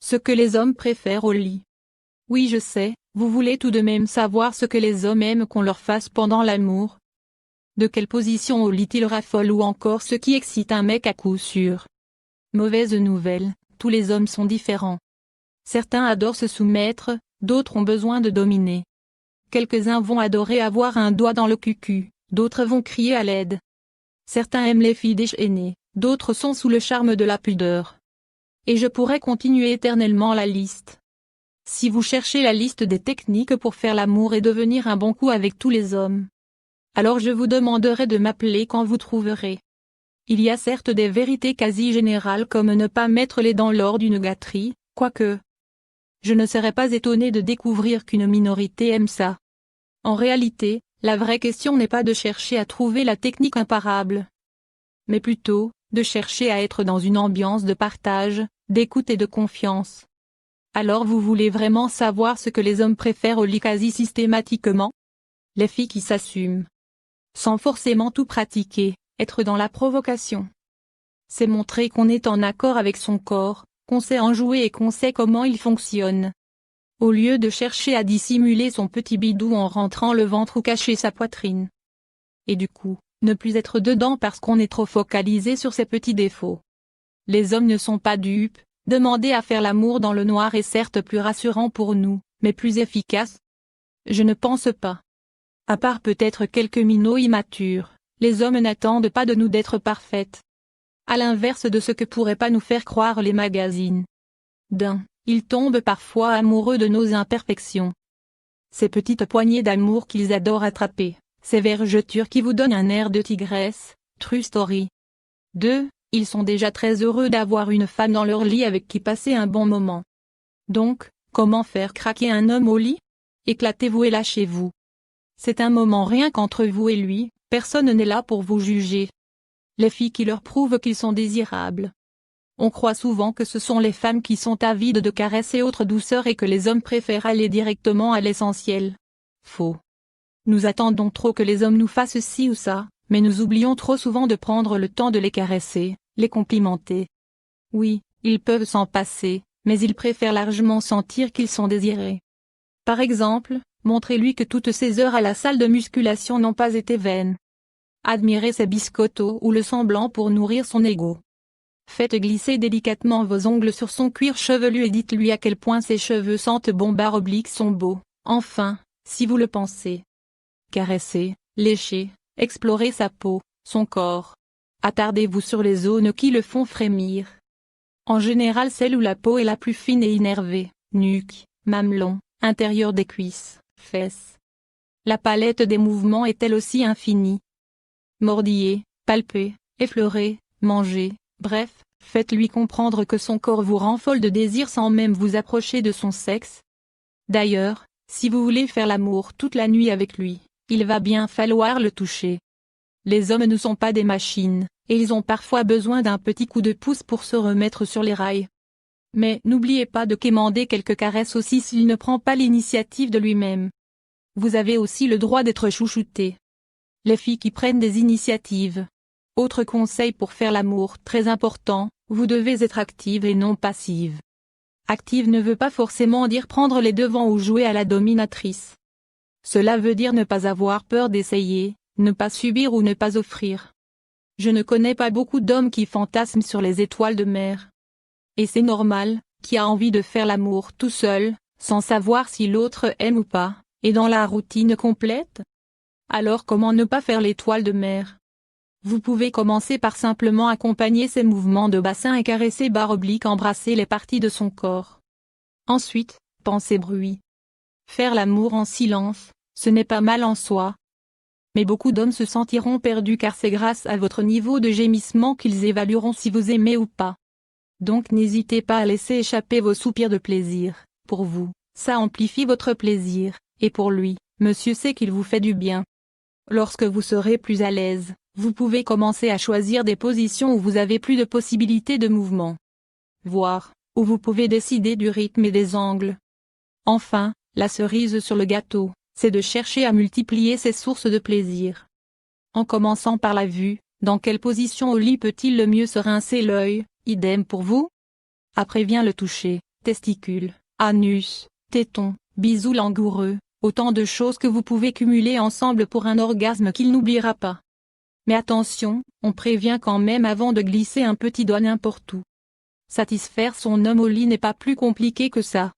Ce que les hommes préfèrent au lit. Oui, je sais, vous voulez tout de même savoir ce que les hommes aiment qu'on leur fasse pendant l'amour. De quelle position au lit ils raffolent ou encore ce qui excite un mec à coup sûr. Mauvaise nouvelle, tous les hommes sont différents. Certains adorent se soumettre, d'autres ont besoin de dominer. Quelques-uns vont adorer avoir un doigt dans le cucu, d'autres vont crier à l'aide. Certains aiment les filles déchaînées, d'autres sont sous le charme de la pudeur. Et je pourrais continuer éternellement la liste. Si vous cherchez la liste des techniques pour faire l'amour et devenir un bon coup avec tous les hommes, alors je vous demanderai de m'appeler quand vous trouverez. Il y a certes des vérités quasi générales comme ne pas mettre les dents lors d'une gâterie, quoique je ne serais pas étonné de découvrir qu'une minorité aime ça. En réalité, la vraie question n'est pas de chercher à trouver la technique imparable, mais plutôt, de chercher à être dans une ambiance de partage, d'écoute et de confiance. Alors vous voulez vraiment savoir ce que les hommes préfèrent au lit quasi systématiquement? Les filles qui s'assument. Sans forcément tout pratiquer, être dans la provocation. C'est montrer qu'on est en accord avec son corps, qu'on sait en jouer et qu'on sait comment il fonctionne. Au lieu de chercher à dissimuler son petit bidou en rentrant le ventre ou cacher sa poitrine. Et du coup, ne plus être dedans parce qu'on est trop focalisé sur ses petits défauts. Les hommes ne sont pas dupes, demander à faire l'amour dans le noir est certes plus rassurant pour nous, mais plus efficace? Je ne pense pas. À part peut-être quelques minots immatures, les hommes n'attendent pas de nous d'être parfaites. À l'inverse de ce que pourraient pas nous faire croire les magazines. Ils tombent parfois amoureux de nos imperfections. Ces petites poignées d'amour qu'ils adorent attraper, ces vergetures qui vous donnent un air de tigresse, true story. Ils sont déjà très heureux d'avoir une femme dans leur lit avec qui passer un bon moment. Donc, comment faire craquer un homme au lit? Éclatez-vous et lâchez-vous. C'est un moment rien qu'entre vous et lui, personne n'est là pour vous juger. Les filles qui leur prouvent qu'ils sont désirables. On croit souvent que ce sont les femmes qui sont avides de caresses et autres douceurs et que les hommes préfèrent aller directement à l'essentiel. Faux. Nous attendons trop que les hommes nous fassent ci ou ça, mais nous oublions trop souvent de prendre le temps de les caresser, les complimenter. Oui, ils peuvent s'en passer, mais ils préfèrent largement sentir qu'ils sont désirés. Par exemple, montrez-lui que toutes ces heures à la salle de musculation n'ont pas été vaines. Admirez ses biscottos ou le semblant pour nourrir son ego. Faites glisser délicatement vos ongles sur son cuir chevelu et dites-lui à quel point ses cheveux sentent bon / sont beaux, enfin, si vous le pensez. Caressez, léchez, explorez sa peau, son corps. Attardez-vous sur les zones qui le font frémir. En général celle où la peau est la plus fine et innervée, nuque, mamelon, intérieur des cuisses, fesses. La palette des mouvements est elle aussi infinie. Mordillez, palpez, effleurez, mangez. Bref, faites-lui comprendre que son corps vous rend folle de désir sans même vous approcher de son sexe. D'ailleurs, si vous voulez faire l'amour toute la nuit avec lui, il va bien falloir le toucher. Les hommes ne sont pas des machines, et ils ont parfois besoin d'un petit coup de pouce pour se remettre sur les rails. Mais n'oubliez pas de quémander quelques caresses aussi s'il ne prend pas l'initiative de lui-même. Vous avez aussi le droit d'être chouchouté. Les filles qui prennent des initiatives. Autre conseil pour faire l'amour très important, vous devez être active et non passive. Active ne veut pas forcément dire prendre les devants ou jouer à la dominatrice. Cela veut dire ne pas avoir peur d'essayer, ne pas subir ou ne pas offrir. Je ne connais pas beaucoup d'hommes qui fantasment sur les étoiles de mer. Et c'est normal, qui a envie de faire l'amour tout seul, sans savoir si l'autre aime ou pas, et dans la routine complète. Alors comment ne pas faire l'étoile de mer? Vous pouvez commencer par simplement accompagner ses mouvements de bassin et caresser / embrasser les parties de son corps. Ensuite, pensez bruit. Faire l'amour en silence, ce n'est pas mal en soi. Mais beaucoup d'hommes se sentiront perdus car c'est grâce à votre niveau de gémissement qu'ils évalueront si vous aimez ou pas. Donc n'hésitez pas à laisser échapper vos soupirs de plaisir. Pour vous, ça amplifie votre plaisir, et pour lui, monsieur sait qu'il vous fait du bien. Lorsque vous serez plus à l'aise, vous pouvez commencer à choisir des positions où vous avez plus de possibilités de mouvement. Voire, où vous pouvez décider du rythme et des angles. Enfin, la cerise sur le gâteau, c'est de chercher à multiplier ses sources de plaisir. En commençant par la vue, dans quelle position au lit peut-il le mieux se rincer l'œil, idem pour vous? Après vient le toucher, testicules, anus, tétons, bisous langoureux, autant de choses que vous pouvez cumuler ensemble pour un orgasme qu'il n'oubliera pas. Mais attention, on prévient quand même avant de glisser un petit doigt n'importe où. Satisfaire son homme au lit n'est pas plus compliqué que ça.